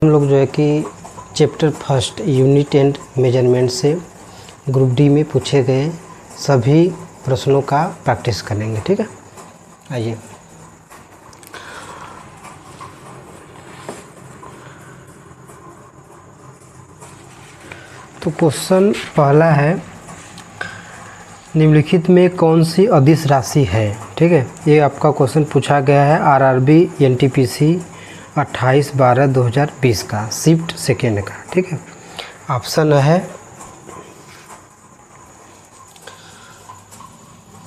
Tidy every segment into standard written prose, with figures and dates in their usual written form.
हम लोग जो है कि chapter first unit and measurement से ग्रुप डी में पूछे गए सभी प्रश्नों का प्रैक्टिस करेंगे। ठीक है, आइए। तो क्वेश्चन पहला है, निम्नलिखित में कौन सी अदिश राशि है। ठीक है, ये आपका क्वेश्चन पूछा गया है आरआरबी एनटीपीसी 28/12/2020 का शिफ्ट सेकेंड का। ठीक है, ऑप्शन है,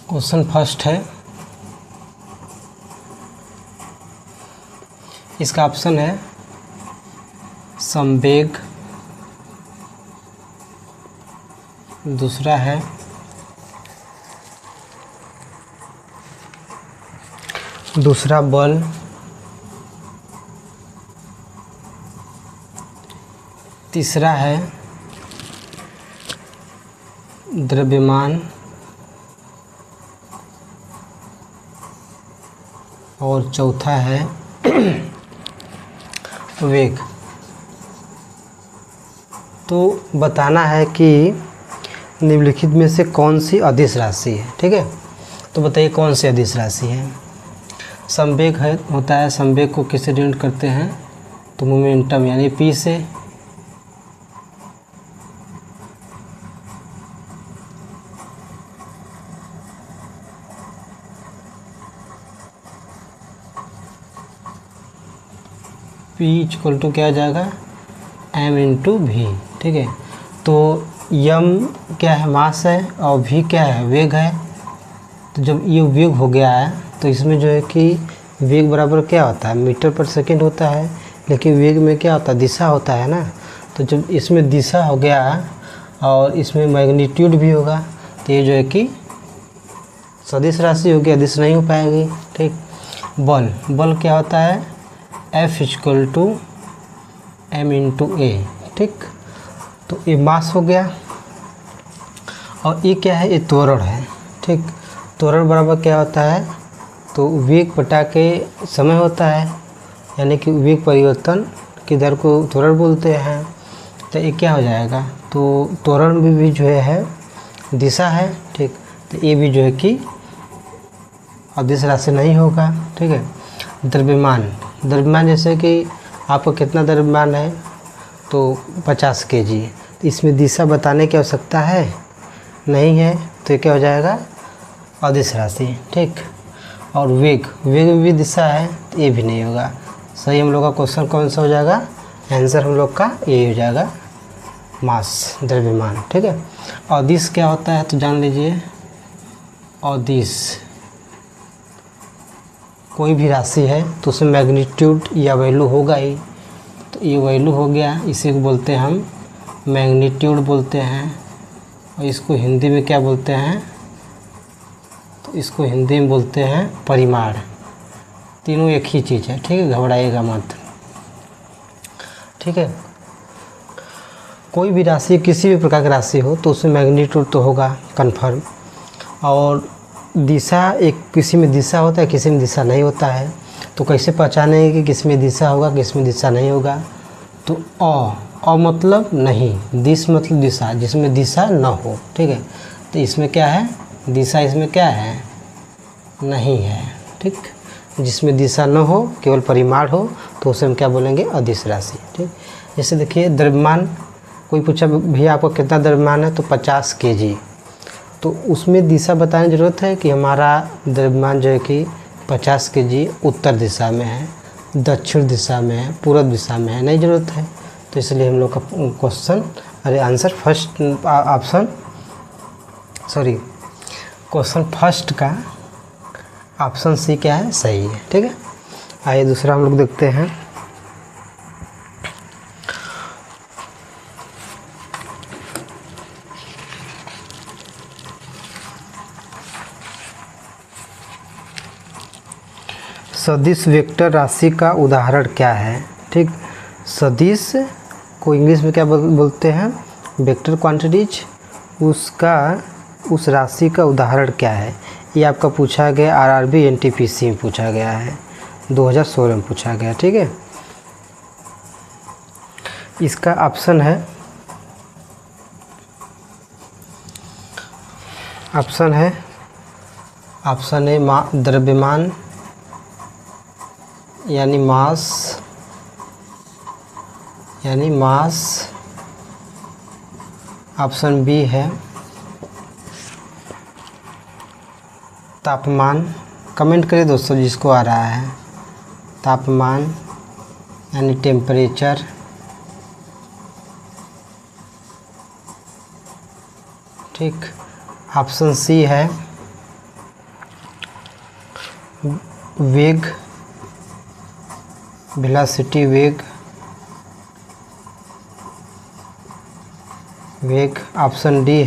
क्वेश्चन फर्स्ट है, इसका ऑप्शन है संवेग, दूसरा है दूसरा बल, तीसरा है द्रव्यमान और चौथा है वेग। तो बताना है कि निम्नलिखित में से कौन सी अदिश राशि है। ठीक है, तो बताइए कौन सी अदिश राशि है। संवेग है, होता है, संवेग को किससे डिनोट करते हैं, तो मोमेंटम यानी पी से। P इक्वल टू क्या आ जाएगा, m इंटू वी। ठीक है, तो m क्या है, मास है, और v क्या है, वेग है। तो जब ये वेग हो गया है तो इसमें जो है कि वेग बराबर क्या होता है, मीटर पर सेकंड होता है, लेकिन वेग में क्या होता है, दिशा होता है ना। तो जब इसमें दिशा हो गया और इसमें मैग्नीट्यूड भी होगा तो ये जो है कि सदिश राशि होगी, अदिश नहीं हो पाएगी। ठीक, बल क्या होता है, F equal to m into a. ठीक, तो ये मास हो गया और ये क्या है, ये त्वरण है। ठीक, त्वरण बराबर क्या होता है, तो वेग बटा के समय होता है, यानी कि वेग परिवर्तन की दर को त्वरण बोलते हैं। तो ये क्या हो जाएगा, तो त्वरण भी जो है दिशा है। ठीक, तो ये भी जो है कि अदिश राशि नहीं होगा। ठीक है, द्रव्यमान जैसे कि आपको कितना द्रव्यमान है, तो 50 kg। इसमें दिशा बताने की आवश्यकता है नहीं है, तो ये क्या हो जाएगा, अदिश राशि। ठीक, और वेग में भी दिशा है, तो ये भी नहीं होगा। सही हम लोग का क्वेश्चन कौन सा हो जाएगा, आंसर हम लोग का यही हो जाएगा, मास, द्रव्यमान। ठीक है, अदिश क्या होता है तो जान लीजिए, अदिश कोई भी राशि है तो उसमें मैग्नीट्यूड या वैल्यू होगा ही। तो ये वैल्यू हो गया, इसी को बोलते हैं हम मैग्नीट्यूड बोलते हैं, और इसको हिंदी में क्या बोलते हैं, तो इसको हिंदी में बोलते हैं परिमाण। तीनों एक ही चीज़ है। ठीक है, घबराइएगा मत। ठीक है, कोई भी राशि, किसी भी प्रकार की राशि हो तो उसमें मैग्नीट्यूड तो होगा कन्फर्म, और दिशा, एक किसी में दिशा होता है, किसी में दिशा नहीं होता है। तो कैसे पहचानेंगे कि किस में दिशा होगा, किस में दिशा नहीं होगा। तो अ मतलब नहीं, दिश मतलब दिशा, जिसमें दिशा न हो। ठीक है, तो इसमें क्या है, दिशा इसमें क्या है, नहीं है। ठीक, जिसमें दिशा न हो, केवल परिमाण हो, तो उसे हम क्या बोलेंगे, अदिश राशि। ठीक, जैसे देखिए द्रव्यमान, कोई पूछा भैया आपको कितना द्रव्यमान है, तो 50 kg। तो उसमें दिशा बताने की ज़रूरत है कि हमारा द्रव्यमान जो है कि 50 kg उत्तर दिशा में है, दक्षिण दिशा में है, पूर्व दिशा में है, नहीं ज़रूरत है। तो इसलिए हम लोग का question, answer first option, question first का ऑप्शन सी क्या है, सही है। ठीक है, आइए दूसरा हम लोग देखते हैं। सदिश वेक्टर राशि का उदाहरण क्या है। ठीक, सदिश को इंग्लिश में क्या बोलते हैं, वेक्टर क्वांटिटीज। उसका, उस राशि का उदाहरण क्या है, ये आपका पूछा गया आरआरबी एनटीपीसी में पूछा गया है, 2016 में पूछा गया। ठीक है, इसका ऑप्शन है, ऑप्शन ए द्रव्यमान यानी मास, ऑप्शन बी है तापमान। कमेंट करिए दोस्तों जिसको आ रहा है, तापमान यानी टेम्परेचर, ठीक। ऑप्शन सी है वेग, वेलोसिटी, वेग। ऑप्शन डी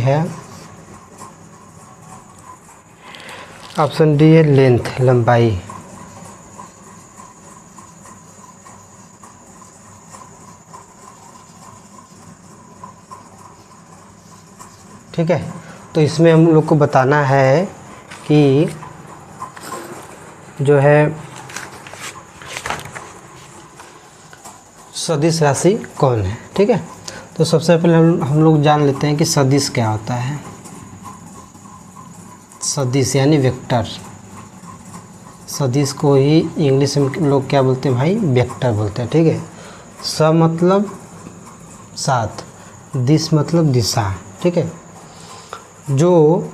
है लेंथ, लंबाई। ठीक है, तो इसमें हम लोग को बताना है कि जो है सदिश राशि कौन है। ठीक है, तो सबसे पहले हम लोग जान लेते हैं कि सदिश क्या होता है। सदिश यानी वेक्टर। सदिश को ही इंग्लिश में लोग क्या बोलते हैं भाई, वेक्टर बोलते हैं। ठीक है, स मतलब साथ, दिश मतलब दिशा। ठीक है, जो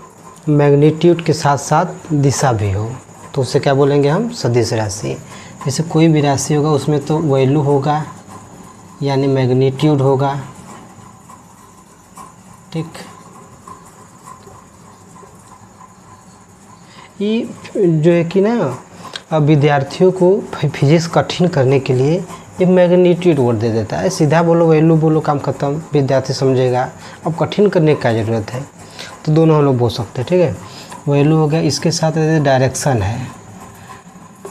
मैग्नीट्यूड के साथ साथ दिशा भी हो तो उसे क्या बोलेंगे हम, सदिश राशि। जैसे कोई भी राशि होगा उसमें तो वैल्यू होगा यानी मैग्नीट्यूड होगा। ठीक, ये जो है कि ना, अब विद्यार्थियों को फिजिक्स कठिन करने के लिए ये मैग्नीट्यूड वर्ड दे देता है। सीधा बोलो, वैल्यू बोलो, काम खत्म, विद्यार्थी समझेगा। अब कठिन करने की क्या ज़रूरत है, तो दोनों हम लोग बोल सकते हैं। ठीक है, वैल्यू हो गया, इसके साथ डायरेक्शन है,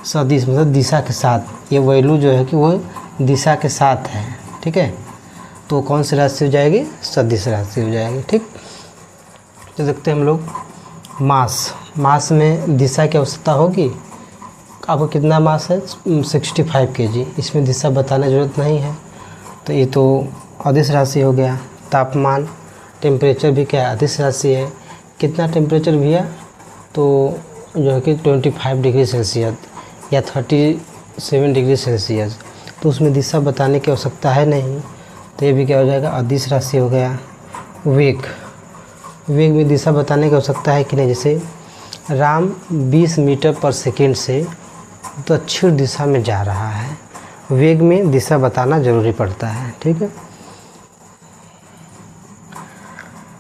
सदिश मतलब दिशा के साथ। ये वैल्यू जो है कि वो दिशा के साथ है। ठीक है, तो कौन सी राशि हो जाएगी, सदिश राशि हो जाएगी। ठीक, तो देखते हैं हम लोग मास में दिशा की आवश्यकता होगी। आपको कितना मास है, 65 kg। इसमें दिशा बताने की ज़रूरत नहीं है, तो ये तो अदिश राशि हो गया। तापमान, टेम्परेचर भी क्या है, अदिश राशि है। कितना टेम्परेचर भैया, तो जो है कि 25 डिग्री सेल्सियस या 37 डिग्री सेल्सियस, तो उसमें दिशा बताने की आवश्यकता है नहीं, तो ये भी क्या हो जाएगा, अदिश राशि हो गया। वेग में दिशा बताने की आवश्यकता है कि नहीं। जैसे राम 20 मीटर पर सेकेंड से दक्षिण दिशा में जा रहा है, वेग में दिशा बताना ज़रूरी पड़ता है। ठीक है,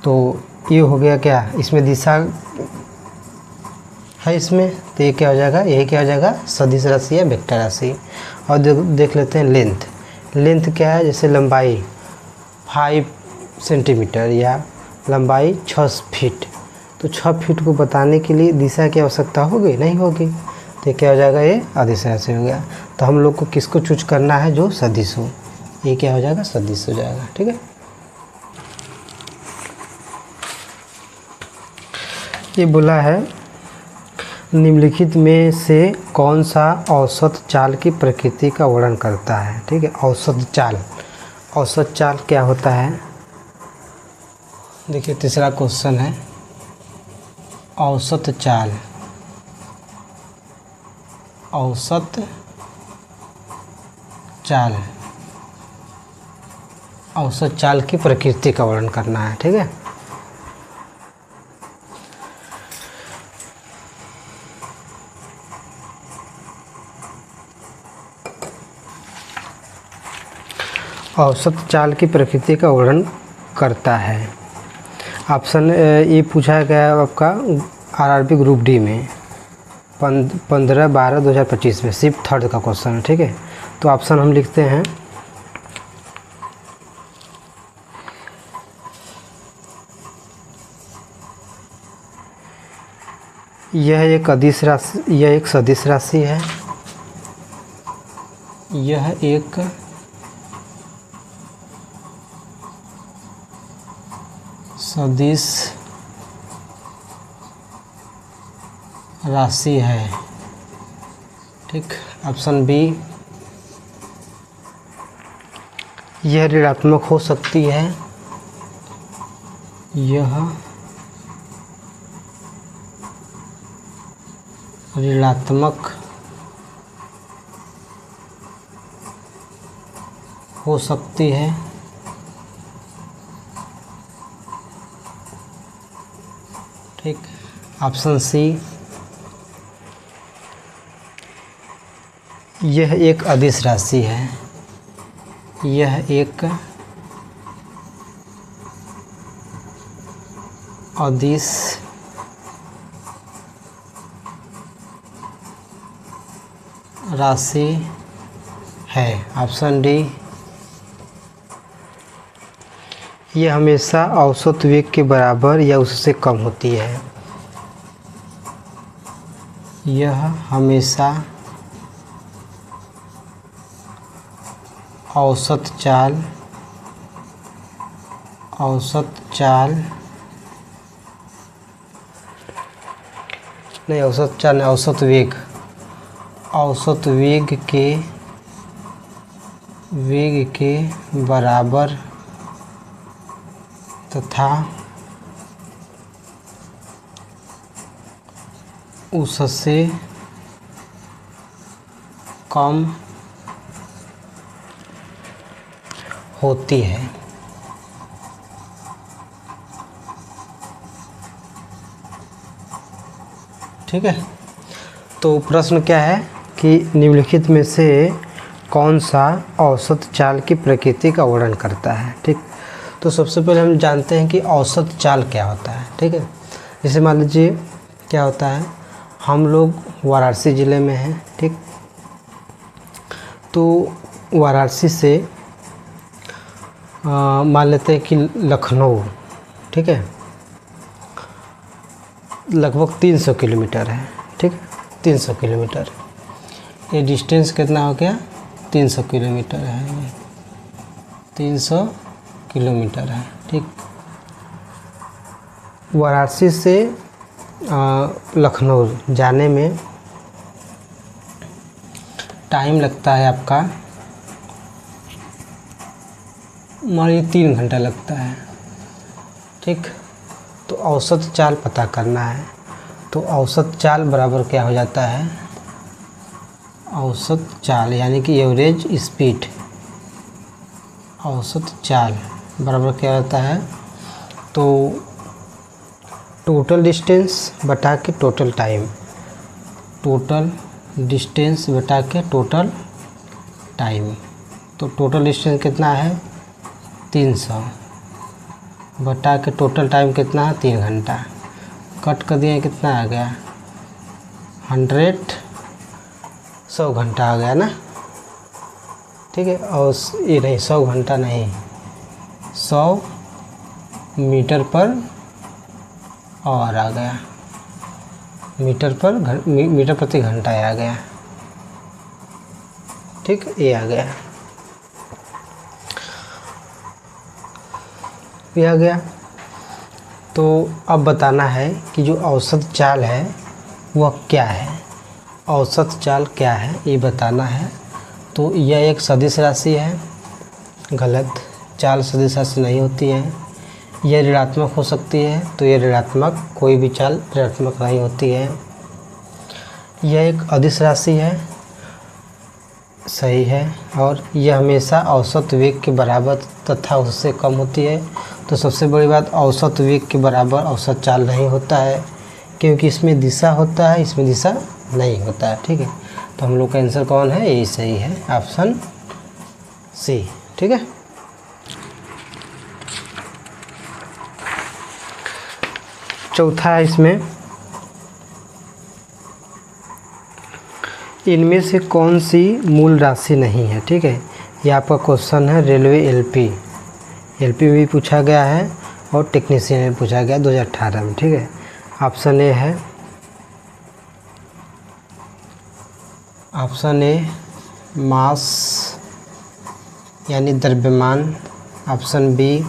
तो ये हो गया क्या, इसमें दिशा है इसमें, तो ये क्या हो जाएगा, यही क्या हो जाएगा, सदिश राशि या वेक्टर राशि। और देख लेते हैं लेंथ क्या है। जैसे लंबाई 5 सेंटीमीटर या लंबाई 6 फीट, तो 6 फीट को बताने के लिए दिशा की आवश्यकता होगी, नहीं होगी, तो ये क्या हो जाएगा, ये अदिश राशि हो गया। तो हम लोग को किसको चूज करना है, जो सदिश हो, ये क्या हो जाएगा, सदिश हो जाएगा। ठीक है, ये बोला है निम्नलिखित में से कौन सा औसत चाल की प्रकृति का वर्णन करता है। ठीक है, औसत चाल क्या होता है। देखिए तीसरा क्वेश्चन है, औसत चाल की प्रकृति का वर्णन करना है। ठीक है, औसत चाल की प्रकृति का वर्णन करता है। ऑप्शन ये पूछा गया है आपका आरआरबी ग्रुप डी में 15/12/2025 में, सिर्फ थर्ड का क्वेश्चन है। ठीक है, तो ऑप्शन हम लिखते हैं, यह एक अदिश राशि, यह एक सदिश राशि है, यह एक सदिश राशि है। ठीक, ऑप्शन बी यह ऋणात्मक हो सकती है, यह ऋणात्मक हो सकती है, ठीक। ऑप्शन सी, यह एक अदिश राशि है, यह एक अदिश राशि है। ऑप्शन डी, यह हमेशा औसत वेग के बराबर या उससे कम होती है, यह हमेशा औसत चाल नहीं, औसत वेग के बराबर तथा उससे कम होती है। ठीक है, तो प्रश्न क्या है कि निम्नलिखित में से कौन सा औसत चाल की प्रकृति का वर्णन करता है। ठीक, तो सबसे पहले हम जानते हैं कि औसत चाल क्या होता है। ठीक है, जैसे मान लीजिए क्या होता है, हम लोग वाराणसी ज़िले में हैं। ठीक, तो वाराणसी से मान लेते हैं कि लखनऊ, ठीक है, लगभग 300 किलोमीटर है। ठीक, 300 किलोमीटर, ये डिस्टेंस कितना हो गया, 300 किलोमीटर है, 300 किलोमीटर है। ठीक, वाराणसी से लखनऊ जाने में टाइम लगता है आपका, मान लीजिए 3 घंटा लगता है। ठीक, तो औसत चाल पता करना है, तो औसत चाल बराबर क्या हो जाता है, औसत चाल यानी कि एवरेज स्पीड, औसत चाल बराबर क्या होता है, तो टोटल डिस्टेंस बटा के टोटल टाइम, टोटल डिस्टेंस बटा के टोटल टाइम। तो टोटल डिस्टेंस कितना है, 300 बटा के टोटल टाइम कितना है, 3 घंटा। कट कर दिए, कितना आ गया, 100 घंटा आ गया ना। ठीक है, और ये नहीं, 100 घंटा नहीं, 100 मीटर पर और आ गया, मीटर प्रति घंटा आ गया। ठीक, ये आ गया, ये आ गया। तो अब बताना है कि जो औसत चाल है वह क्या है, औसत चाल क्या है ये बताना है। तो यह एक सदिश राशि है, गलत, चाल सदिश राशि नहीं होती है। यह ऋणात्मक हो सकती है, तो यह ऋणात्मक, कोई भी चाल ऋणात्मक नहीं होती है। यह एक अदिश राशि है, सही है, और यह हमेशा औसत वेग के बराबर तथा उससे कम होती है। तो सबसे बड़ी बात, औसत वेग के बराबर औसत चाल नहीं होता है, क्योंकि इसमें दिशा होता है, इसमें दिशा नहीं होता है। ठीक है, तो हम लोग का आंसर कौन है, यही सही है, ऑप्शन सी। ठीक है, चौथा है इसमें, इनमें से कौन सी मूल राशि नहीं है। ठीक है, ये आपका क्वेश्चन है रेलवे एलपी में भी पूछा गया है और टेक्नीशियन में पूछा गया 2018 में। ठीक है, ऑप्शन ए है, ऑप्शन ए मास यानी द्रव्यमान, ऑप्शन बी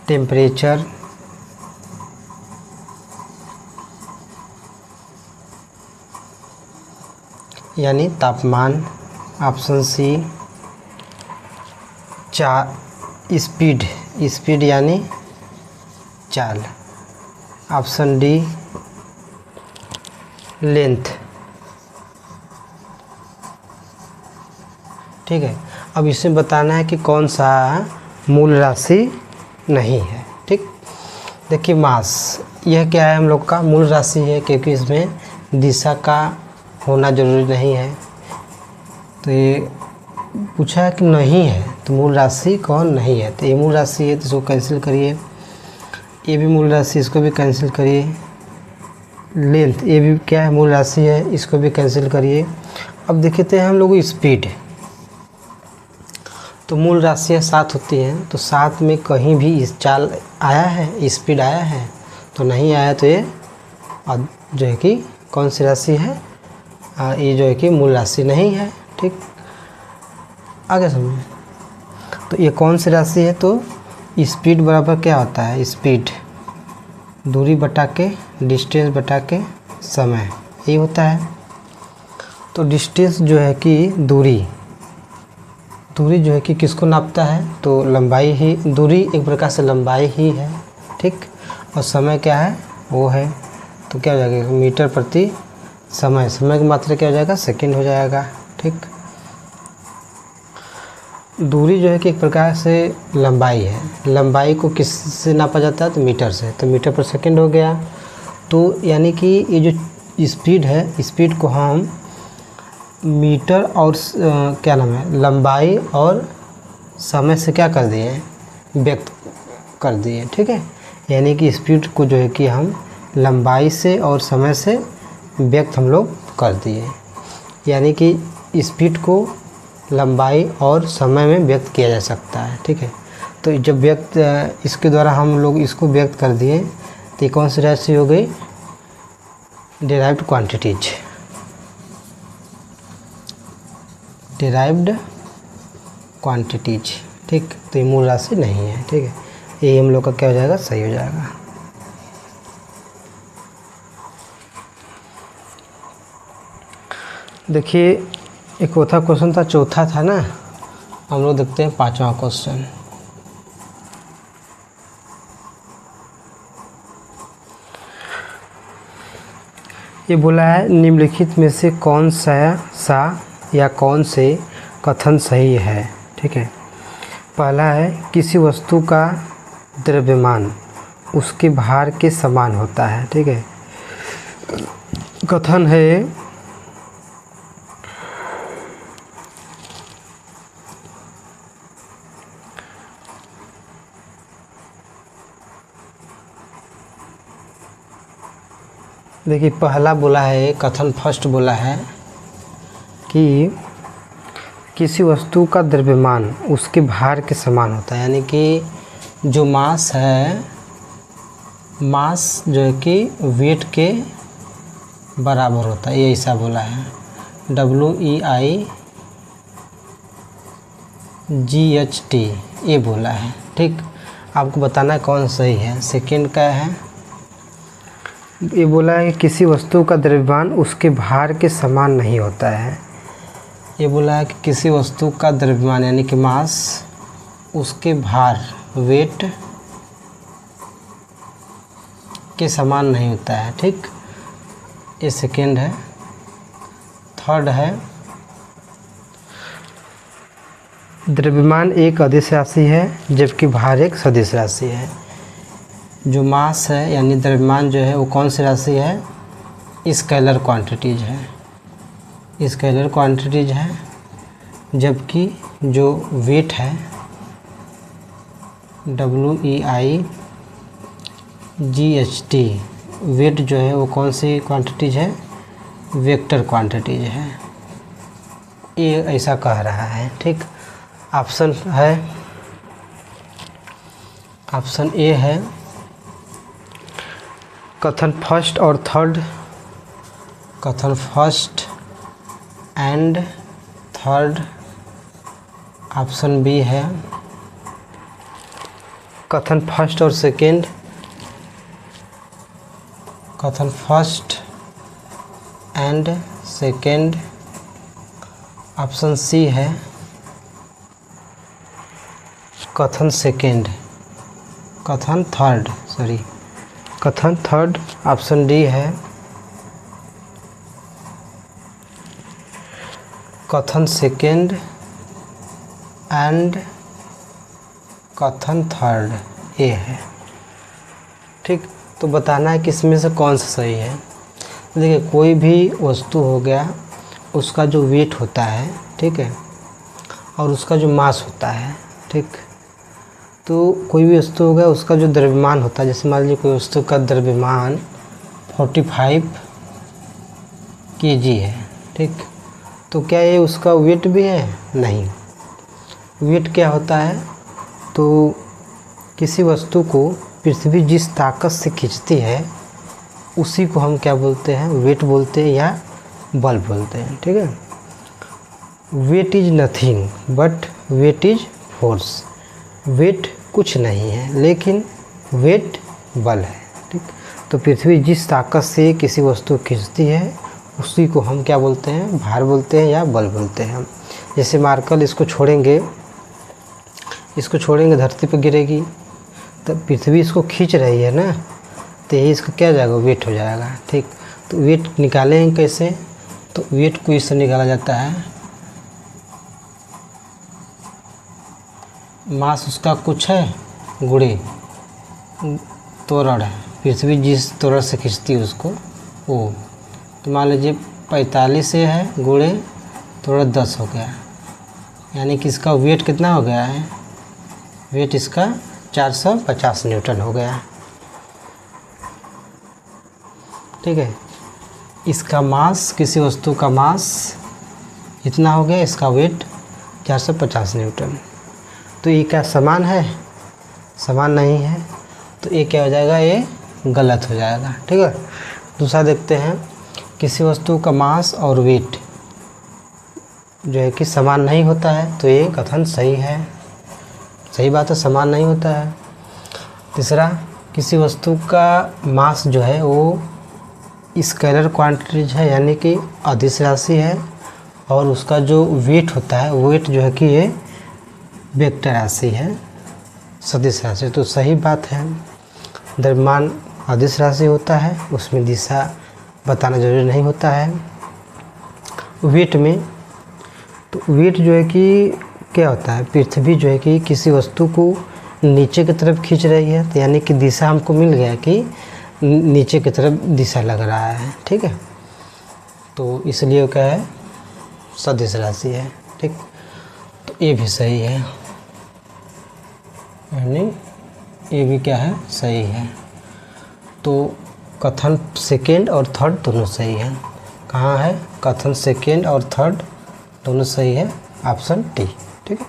टेम्परेचर, यानी तापमान, ऑप्शन सी स्पीड, स्पीड यानी चाल। Option D length. ठीक है, अब इसमें बताना है कि कौन सा मूल राशि नहीं है। ठीक, देखिए मास, यह क्या है हम लोग का मूल राशि है, क्योंकि इसमें दिशा का होना जरूरी नहीं है। तो ये पूछा है कि नहीं है, तो मूल राशि कौन नहीं है, तो ये मूल राशि है, तो इसको कैंसिल करिए। ये भी मूल राशि, इसको भी कैंसिल करिए। लेंथ, ये भी क्या है मूल राशि है, इसको भी कैंसिल करिए। अब देखते हैं हम लोग स्पीड, तो मूल राशियाँ 7 होती हैं, तो 7 में कहीं भी इस चाल आया है, स्पीड आया है, तो नहीं आया, तो ये जो है कि कौन सी राशि है, ये जो है कि मूल राशि नहीं है। ठीक, आगे समझिए, तो ये कौन सी राशि है, तो स्पीड बराबर क्या होता है, स्पीड दूरी बटा के डिस्टेंस बटा के समय, यही होता है। तो डिस्टेंस जो है कि दूरी जो है कि किसको नापता है, तो लंबाई ही, दूरी एक प्रकार से लंबाई ही है। ठीक, और समय क्या है, वो है, तो क्या हो जाएगा मीटर प्रति समय, समय की मात्रा क्या हो जाएगा, सेकंड हो जाएगा। ठीक, दूरी जो है कि एक प्रकार से लंबाई है, लंबाई को किस से नापा जाता है, तो मीटर से, तो मीटर पर सेकंड हो गया। तो यानी कि ये जो स्पीड है, स्पीड को हम मीटर और क्या नाम है, लंबाई और समय से क्या कर दिए, व्यक्त कर दिए। ठीक है, यानी कि स्पीड को जो है कि हम लंबाई से और समय से व्यक्त हम लोग कर दिए, यानी कि स्पीड को लंबाई और समय में व्यक्त किया जा सकता है। ठीक है, तो जब व्यक्त इसके द्वारा हम लोग इसको व्यक्त कर दिए, तो ये कौन सी राशि हो गई, डिराइव्ड क्वांटिटीज, डिराइव्ड क्वांटिटीज। ठीक, तो ये मूल राशि नहीं है। ठीक है, ये हम लोग का क्या हो जाएगा, सही हो जाएगा। देखिए एक चौथा क्वेश्चन था, चौथा था ना, हम लोग देखते हैं 5वां क्वेश्चन। ये बोला है निम्नलिखित में से कौन सा या कौन से कथन सही है। ठीक है, पहला है किसी वस्तु का द्रव्यमान उसके भार के समान होता है। ठीक है, कथन है देखिए पहला बोला है, कथन फर्स्ट बोला है कि किसी वस्तु का द्रव्यमान उसके भार के समान होता है, यानी कि जो मास है, मास जो है कि वेट के बराबर होता है, ये ऐसा बोला है, WEIGHT ये बोला है। ठीक, आपको बताना है कौन सही है। सेकंड का है, ये बोला है कि किसी वस्तु का द्रव्यमान उसके भार के समान नहीं होता है। ये बोला है कि किसी वस्तु का द्रव्यमान यानी कि मास उसके भार वेट के समान नहीं होता है। ठीक, ये सेकेंड है। थर्ड है द्रव्यमान एक अदिश राशि है जबकि भार एक सदिश राशि है। जो मास है यानी द्रव्यमान जो है वो कौन सी राशि है, स्केलर क्वांटिटीज है, स्केलर क्वांटिटीज है, जबकि जो वेट है WEIGHT वेट जो है वो कौन सी क्वांटिटीज है, वेक्टर क्वांटिटीज है। ये ऐसा कह रहा है। ठीक, ऑप्शन है, ऑप्शन ए है कथन फर्स्ट और थर्ड, कथन first and third. Option B है कथन फर्स्ट और सेकेंड, कथन first and second. Option C है कथन सेकेंड, कथन थर्ड, सॉरी कथन थर्ड ऑप्शन डी है। कथन सेकेंड एंड कथन थर्ड ए है। ठीक, तो बताना है कि इसमें से कौन सा सही है। देखिए, कोई भी वस्तु हो गया, उसका जो वेट होता है, ठीक है, और उसका जो मास होता है, ठीक, तो कोई भी वस्तु हो गया, उसका जो द्रव्यमान होता है, जैसे मान लीजिए कोई वस्तु का द्रव्यमान 45 kg है, ठीक, तो क्या ये उसका वेट भी है? नहीं। वेट क्या होता है? तो किसी वस्तु को पृथ्वी जिस ताकत से खींचती है उसी को हम क्या बोलते हैं? वेट बोलते हैं या बल बोलते हैं, ठीक है। Weight is nothing but weight is force. Weight कुछ नहीं है लेकिन वेट बल है, ठीक। तो पृथ्वी जिस ताकत से किसी वस्तु को खींचती है उसी को हम क्या बोलते हैं? भार बोलते हैं या बल बोलते हैं। जैसे मार्कल इसको छोड़ेंगे धरती पर गिरेगी, तो पृथ्वी इसको खींच रही है ना, तो यही इसका क्या जाएगा? वेट हो जाएगा, ठीक। तो वेट निकालेंगे कैसे? तो वेट को इससे निकाला जाता है, मास उसका कुछ है गुणे त्वरण है, पृथ्वी जिस त्वरण से खींचती है उसको वो, तो मान लीजिए 45 से है गुणे त्वरण 10 हो गया, यानी कि इसका वेट कितना हो गया है? वेट इसका 450 न्यूटन हो गया, ठीक है। इसका मास, किसी वस्तु का मास इतना हो गया, इसका वेट 450 न्यूटन। तो ये क्या समान है? समान नहीं है, तो ये क्या हो जाएगा? ये गलत हो जाएगा, ठीक है। दूसरा देखते हैं, किसी वस्तु का मास और वेट जो है कि समान नहीं होता है, तो ये कथन सही है, सही बात है, समान नहीं होता है। तीसरा, किसी वस्तु का मास जो है वो स्केलर क्वांटिटीज है, यानी कि अदिश राशि है, और उसका जो वेट होता है, वेट जो है कि ये वेक्टर राशि है, सदिश राशि। तो सही बात है, द्रव्यमान अदिश राशि होता है, उसमें दिशा बताना जरूरी नहीं होता है। वेट में, तो वेट जो है कि क्या होता है? पृथ्वी जो है कि किसी वस्तु को नीचे की तरफ खींच रही है, तो यानी कि दिशा हमको मिल गया कि नीचे की तरफ दिशा लग रहा है, ठीक है। तो इसलिए क्या है? सदिश राशि है, ठीक। तो ये भी सही है, यानी ये भी क्या है? सही है। तो कथन सेकेंड और थर्ड दोनों सही है। कहाँ है? कथन सेकेंड और थर्ड दोनों सही है, ऑप्शन डी, ठीक है।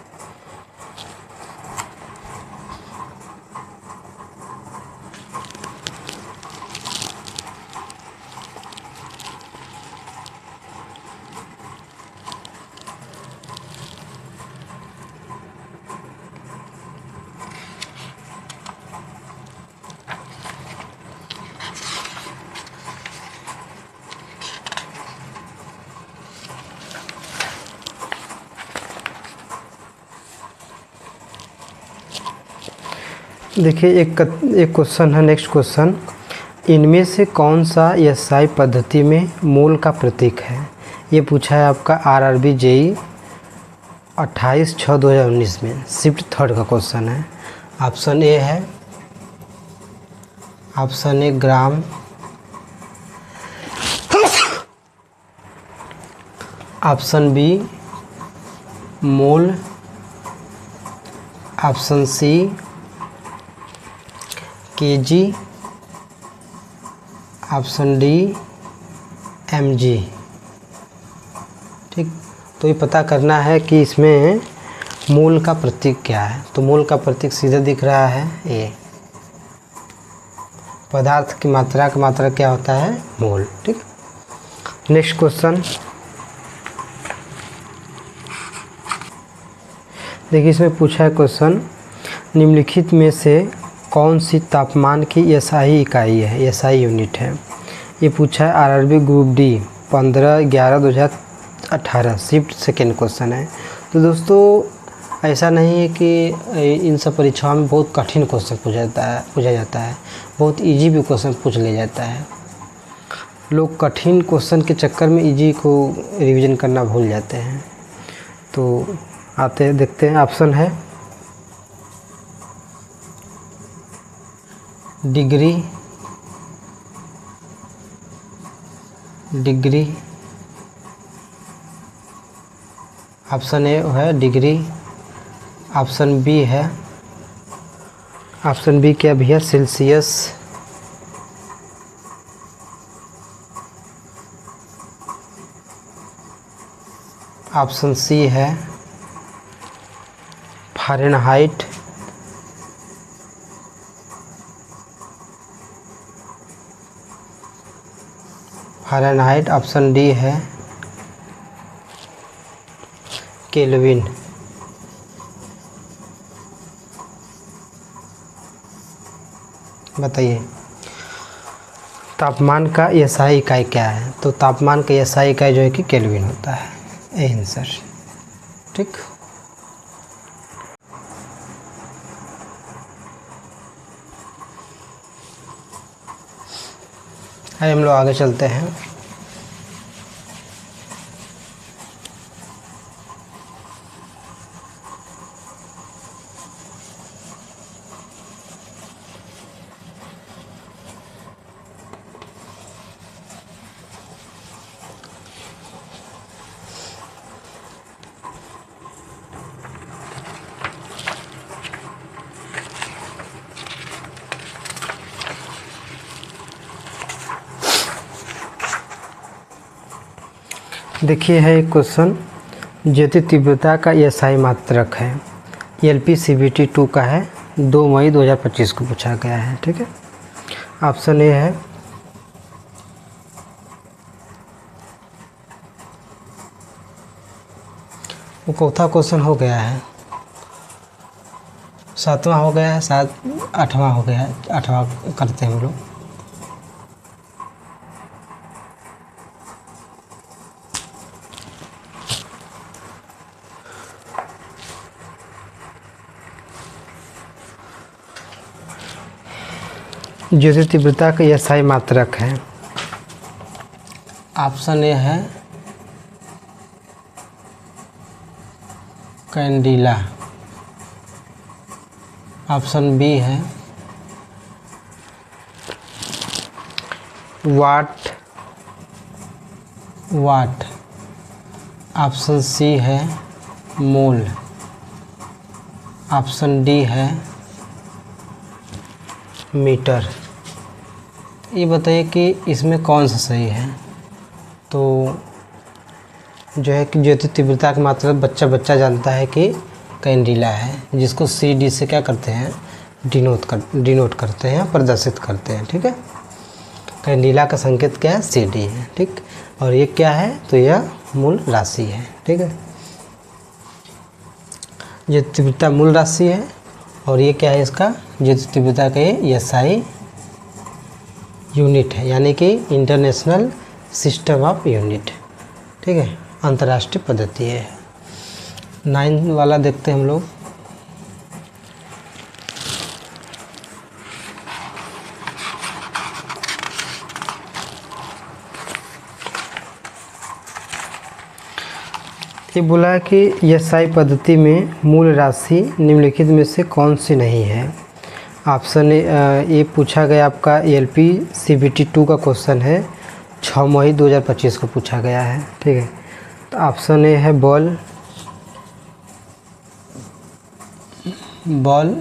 देखिए, एक क्वेश्चन है, नेक्स्ट क्वेश्चन, इनमें से कौन सा एसआई पद्धति में मोल का प्रतीक है? ये पूछा है आपका आरआरबी जेई 28/6/2019 में, शिफ्ट थर्ड का क्वेश्चन है। ऑप्शन ए है, option A gram, option B mole, option C KG, option D MG, ठीक। तो ये पता करना है कि इसमें मोल का प्रतीक क्या है। तो मोल का प्रतीक सीधा दिख रहा है, ये पदार्थ की मात्रा का मात्रा क्या होता है? मोल, ठीक। नेक्स्ट क्वेश्चन देखिए, इसमें पूछा है क्वेश्चन, निम्नलिखित में से कौन सी तापमान की एसआई इकाई है, एसआई यूनिट है? ये पूछा है RRB group D 15/11/2018, shift second question है। तो दोस्तों ऐसा नहीं है कि इन सब परीक्षाओं में बहुत कठिन क्वेश्चन पूछा जाता है, बहुत इजी भी क्वेश्चन पूछ लिया जाता है। लोग कठिन क्वेश्चन के चक्कर में इजी को रिवीजन करना भूल जाते हैं। तो आते हैं, देखते हैं। ऑप्शन है डिग्री, ऑप्शन ए है डिग्री, ऑप्शन बी है, ऑप्शन बी क्या भैया, सेल्सियस, ऑप्शन सी है फ़ारेनहाइट, ऑप्शन डी है केल्विन। बताइए तापमान का एसआई इकाई क्या है? तो तापमान का एसआई इकाई जो है कि केल्विन होता है। ए आंसर, ठीक। आइए हम लोग आगे चलते हैं। देखिए है एक क्वेश्चन, ज्योति तीव्रता का एसआई मात्रक है, LPCVT 2 का है, 2 मई 2025 को पूछा गया है, ठीक है। ऑप्शन ए है वो चौथा क्वेश्चन हो गया है, 7वां हो गया है, 8वां हो गया है, 8वां करते हैं हम लोग। ज्योति तीव्रता का एसआई मात्रक है, ऑप्शन ए है कैंडिला, ऑप्शन बी है वाट, ऑप्शन सी है मोल, ऑप्शन डी है मीटर। ये बताइए कि इसमें कौन सा सही है? तो जो है कि ज्योति तीव्रता का मात्रक बच्चा जानता है कि कैंडिला है, जिसको CD से क्या करते हैं, डिनोट करते हैं, प्रदर्शित करते हैं, ठीक है। कैंडिला का संकेत क्या है, CD है, ठीक। और ये क्या है, तो यह मूल राशि है, ठीक है। ज्योति तीव्रता मूल राशि है और ये क्या है, इसका ज्योति तीव्रता का ये SI यूनिट है, यानी कि इंटरनेशनल सिस्टम ऑफ यूनिट, ठीक है, अंतर्राष्ट्रीय पद्धति है। 9 वाला देखते हैं हम लोग। ये बोला है कि SI पद्धति में मूल राशि निम्नलिखित में से कौन सी नहीं है। ऑप्शन ए पूछा गया आपका LPCVT 2 का क्वेश्चन है, 6 मई 2025 को पूछा गया है, ठीक है। तो ऑप्शन ए है बॉल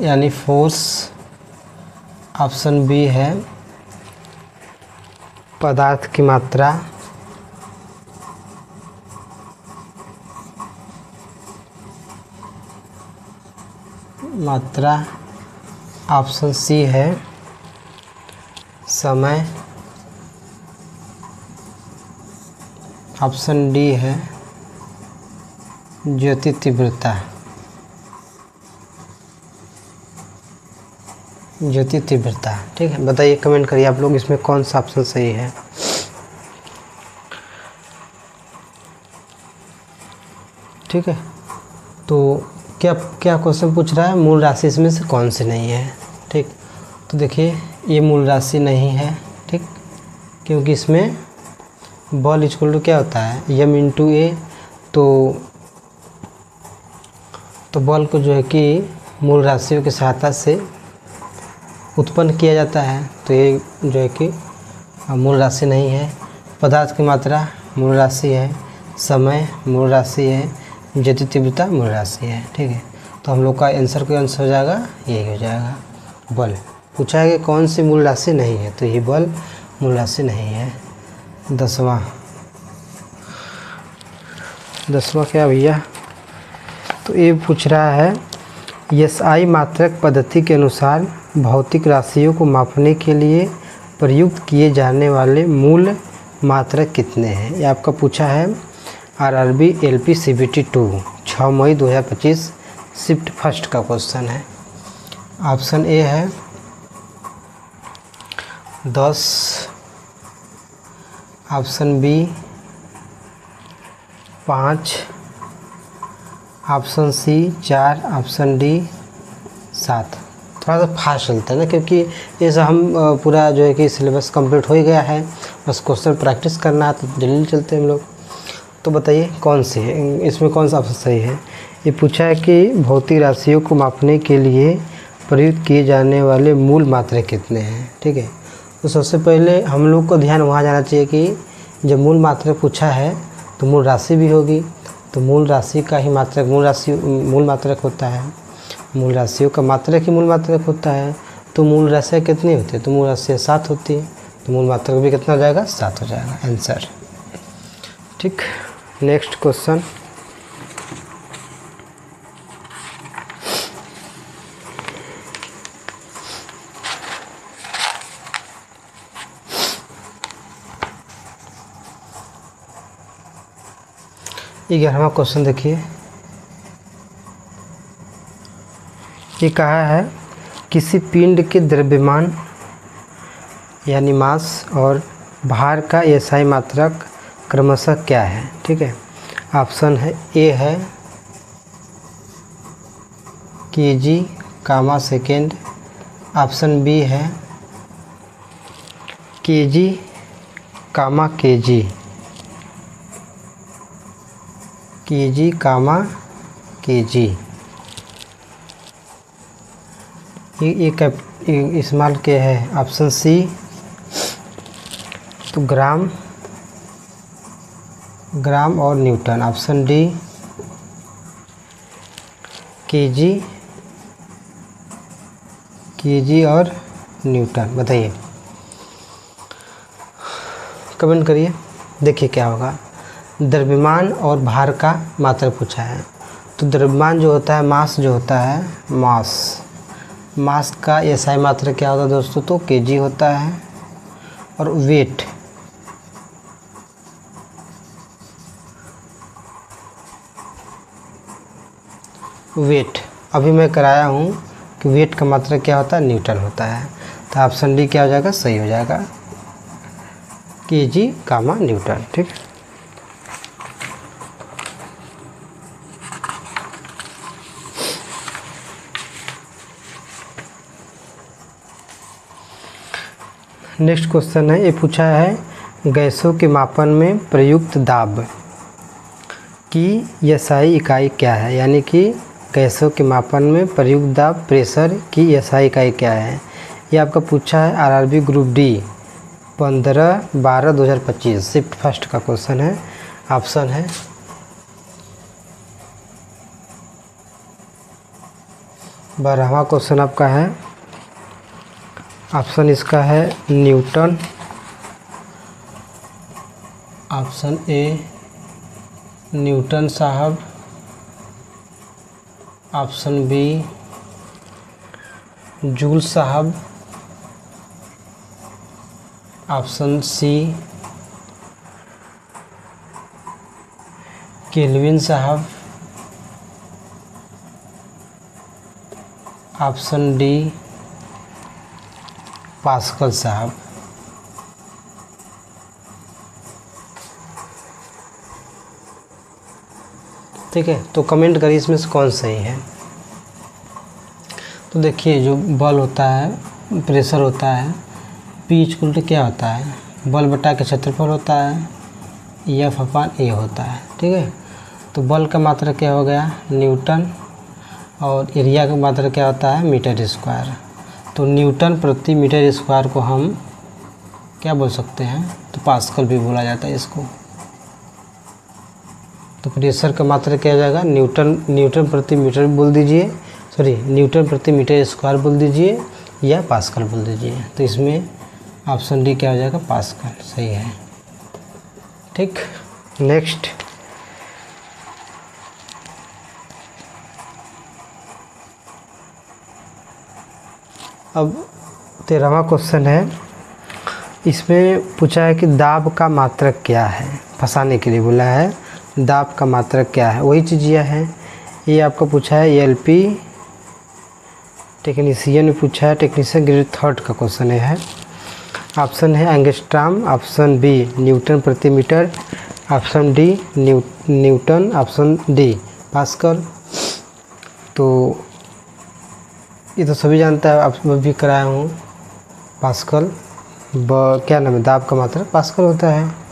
यानी फोर्स, ऑप्शन बी है पदार्थ की मात्रा, ऑप्शन सी है समय, ऑप्शन डी है ज्योति तीव्रता, ठीक है। बताइए, कमेंट करिए आप लोग, इसमें कौन सा ऑप्शन सही है। ठीक है, तो क्या क्या क्वेश्चन पूछ रहा है, मूल राशि इसमें से कौन सी नहीं है। ठीक, तो देखिए ये मूल राशि नहीं है। ठीक, क्योंकि इसमें बल इक्वल टू क्या होता है, यम इंटू ए। तो बल को जो है कि मूल राशियों की सहायता से उत्पन्न किया जाता है, तो ये जो है कि मूल राशि नहीं है। पदार्थ की मात्रा मूल राशि है, समय मूल राशि है, ज्योति तीव्रता मूल राशि है। ठीक है, तो हम लोग का आंसर कोई आंसर हो जाएगा, यही हो जाएगा बल। पूछा है कि कौन सी मूल राशि नहीं है, तो ये बल मूल राशि नहीं है। 10वां क्या भैया, तो ये पूछ रहा है एसआई मात्रक पद्धति के अनुसार भौतिक राशियों को मापने के लिए प्रयुक्त किए जाने वाले मूल मात्रक कितने हैं। ये आपका पूछा है आरआरबी एलपी सीबीटी 2 6 मई 2025 शिफ्ट फर्स्ट का क्वेश्चन है। ऑप्शन ए है 10, option B 5, option C 4, option D 7। थोड़ा सा फास्ट चलता है ना, क्योंकि ये सब हम पूरा जो है कि सिलेबस कंप्लीट हो ही गया है, बस क्वेश्चन प्रैक्टिस करना है, तो जल्दी चलते हैं हम लोग। तो बताइए कौन सी है, इसमें कौन सा ऑप्शन सही है। ये पूछा है कि भौतिक राशियों को मापने के लिए प्रयुक्त किए जाने वाले मूल मात्रक कितने हैं। ठीक है, तो सबसे पहले हम लोग को ध्यान वहाँ जाना चाहिए कि जब मूल मात्रक पूछा है तो मूल राशि भी होगी, तो मूल राशि का ही मात्रक मूल मात्रक होता है, मूल राशियों का मात्रक ही मूल मात्रक होता है। तो मूल राशियाँ कितनी होती है, तो मूल राशियाँ 7 होती है, तो मूल मात्रक भी कितना हो जाएगा, 7 हो जाएगा आंसर। ठीक, नेक्स्ट क्वेश्चन। ये 11वां क्वेश्चन देखिए, ये कहा है किसी पिंड के द्रव्यमान यानी मास और भार का एसआई मात्रक क्रमशः क्या है। ठीक है, ऑप्शन है ए है केजी कामा सेकेंड, ऑप्शन बी है केजी कामा केजी, केजी कामा केजी। ये इस्तेमाल किया है ऑप्शन सी, तो ग्राम और न्यूटन। ऑप्शन डी केजी और न्यूटन। बताइए, कमेंट करिए, देखिए क्या होगा। द्रव्यमान और भार का मात्रक पूछा है, तो द्रव्यमान जो होता है, मास जो होता है, मास का एसआई मात्रक क्या होता है दोस्तों, तो केजी होता है। और वेट अभी मैं कराया हूँ कि वेट का मात्रक क्या होता है, न्यूटन होता है। तो ऑप्शन डी क्या हो जाएगा, सही हो जाएगा, केजी कामा न्यूटन। ठीक, नेक्स्ट क्वेश्चन है, ये पूछा है गैसों के मापन में प्रयुक्त दाब की एसआई इकाई क्या है। यानी कि गैसों के मापन में प्रयुक्त दाब प्रेशर की एसआई इकाई क्या है। ये आपका पूछा है RRB group D 15/12/2025 shift first का क्वेश्चन है। ऑप्शन है 12वां क्वेश्चन आपका है, ऑप्शन इसका है न्यूटन। ऑप्शन ए न्यूटन साहब, ऑप्शन बी जूल साहब, ऑप्शन सी केल्विन साहब, ऑप्शन डी पास्कल साहब। ठीक है। तो कमेंट करिए इसमें से कौन सही है। तो देखिए जो बल होता है, प्रेशर होता है, P इक्वल टू क्या होता है, बल बटा के क्षेत्रफल होता है, F अपान A होता है, ठीक है। तो बल का मात्रा क्या हो गया, न्यूटन, और एरिया का मात्रा क्या होता है, मीटर स्क्वायर। तो न्यूटन प्रति मीटर स्क्वायर को हम क्या बोल सकते हैं, तो पास्कल भी बोला जाता है इसको। तो प्रेशर का मात्रा क्या हो जाएगा, न्यूटन प्रति मीटर बोल दीजिए, सॉरी न्यूटन प्रति मीटर स्क्वायर बोल दीजिए या पास्कल बोल दीजिए। तो इसमें ऑप्शन डी क्या हो जाएगा, पास्कल सही है। ठीक, नेक्स्ट अब 13वां क्वेश्चन है। इसमें पूछा है कि दाब का मात्रक क्या है, फंसाने के लिए बोला है दाब का मात्रक क्या है। वही चीज़ यह है, ये आपको पूछा है एलपी टेक्नीशियन में पूछा है, टेक्नीशियन ग्रेड 3 का क्वेश्चन है। ऑप्शन है एंगस्ट्रॉम, ऑप्शन बी न्यूटन प्रति meter, option D newton, option D pascal. तो ये तो सभी जानता है, आप भी कराया हूँ पास्कल। क्या नाम है, दाब का मात्रक पास्कल होता है।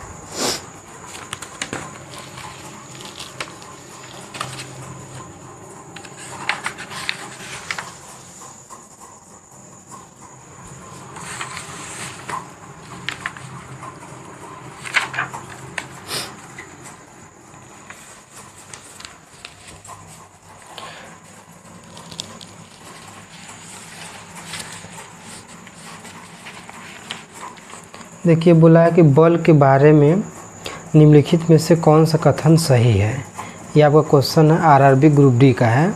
देखिए बोला है कि बल के बारे में निम्नलिखित में से कौन सा कथन सही है। ये आपका क्वेश्चन है आरआरबी ग्रुप डी का है,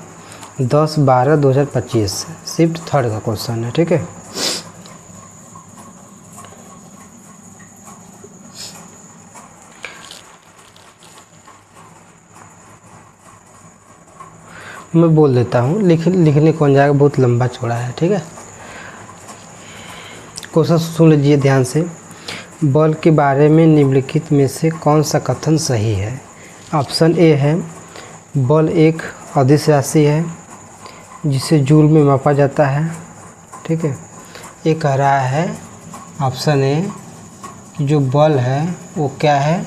10/12/2025 शिफ्ट 3 का क्वेश्चन है, ठीक है। मैं बोल देता हूँ, लिखने कौन जाएगा, बहुत लंबा चौड़ा है, ठीक है। क्वेश्चन सुन लीजिए ध्यान से। बल के बारे में निम्नलिखित में से कौन सा कथन सही है। ऑप्शन ए है बल एक अदिश राशि है जिसे जूल में मापा जाता है, ठीक है। ये कह रहा है ऑप्शन ए कि जो बल है वो क्या है,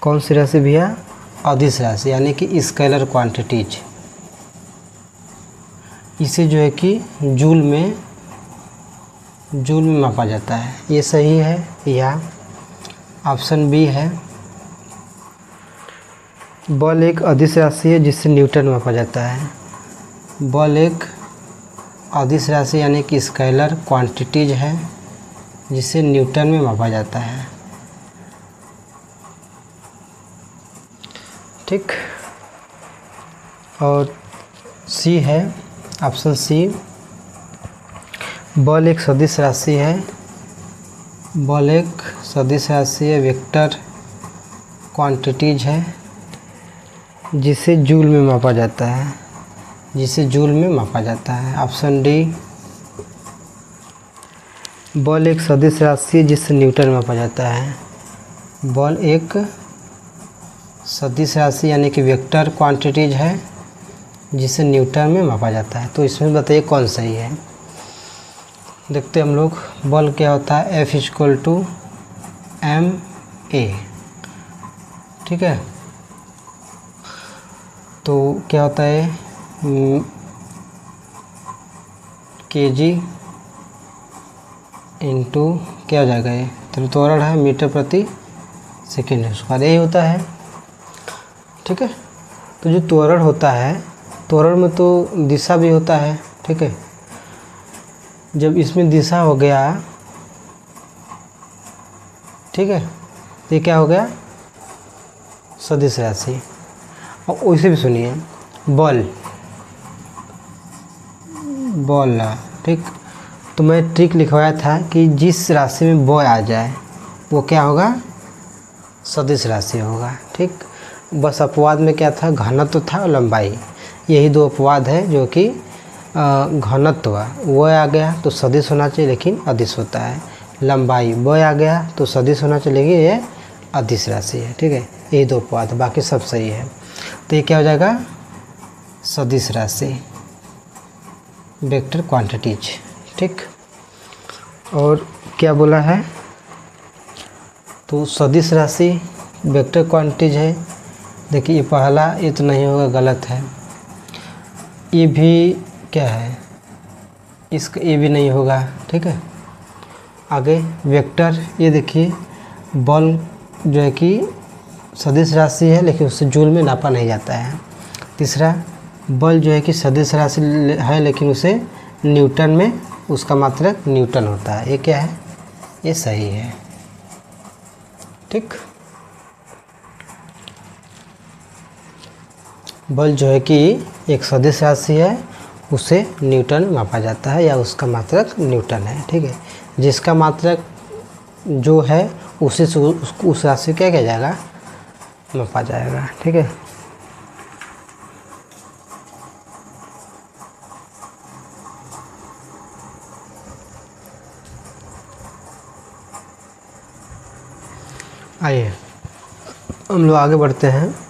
कौन सी राशि भैया, अदिश राशि, यानी कि स्केलर क्वांटिटीज। इसे जो है कि जूल में मापा जाता है, ये सही है। या ऑप्शन बी है बल एक अदिश राशि है जिससे न्यूटन में मापा जाता है। बल एक अदिश राशि यानी कि स्केलर क्वांटिटीज है जिसे न्यूटन में मापा जाता है, ठीक। और सी है ऑप्शन सी, बल एक सदिश राशि है, बल एक सदिश राशि है, वेक्टर क्वांटिटीज है जिसे जूल में मापा जाता है, जिसे जूल में मापा जाता है। ऑप्शन डी बल एक सदिश राशि है जिसे न्यूटन में मापा जाता है। बल एक सदिश राशि यानी कि वेक्टर क्वांटिटीज है जिसे न्यूटन में मापा जाता है। तो इसमें बताइए कौन सही है। देखते हम लोग, बल क्या होता है, F इक्वल टू ma, ठीक है। तो क्या होता है kg इंटू क्या हो जाएगा, ये तो त्वरण है मीटर प्रति सेकेंड स्क्वायर, यही होता है, ठीक है। तो जो त्वरण होता है, त्वरण में तो दिशा भी होता है, ठीक है। जब इसमें दिशा हो गया, ठीक है, तो ये क्या हो गया, सदिश राशि। और वैसे भी सुनिए, बल, ठीक। तो मैं ट्रिक लिखवाया था कि जिस राशि में बॉय आ जाए वो क्या होगा, सदिश राशि होगा, ठीक। बस अपवाद में क्या था, घनत्व था और लंबाई, यही दो अपवाद है जो कि घनत्व वो आ गया तो सदिश होना चाहिए लेकिन अदिश होता है, लंबाई वो आ गया तो सदिश होना चाहिए लेकिन ये अदिश राशि है, ठीक है। यही दो अपवाद, बाकी सब सही है। तो ये क्या हो जाएगा, सदिश राशि, वेक्टर क्वांटिटीज। ठीक, और क्या बोला है, तो सदिश राशि वेक्टर क्वांटिटीज है। देखिए ये पहला, ये तो नहीं होगा, गलत है। ये भी क्या है, इसका ये भी नहीं होगा। ठीक है, आगे वेक्टर, ये देखिए बल जो है कि सदिश राशि है लेकिन उससे जूल में नापा नहीं जाता है। तीसरा, बल जो है कि सदिश राशि है लेकिन उसे न्यूटन में उसका मात्रक न्यूटन होता है। ये क्या है, ये सही है। ठीक, बल जो है कि एक सदिश राशि है, उसे न्यूटन में मापा जाता है या उसका मात्रक न्यूटन है। ठीक है, जिसका मात्रक जो है उसी से उस राशि क्या किया जाएगा, मापा जाएगा। ठीक है, आइए हम लोग आगे बढ़ते हैं।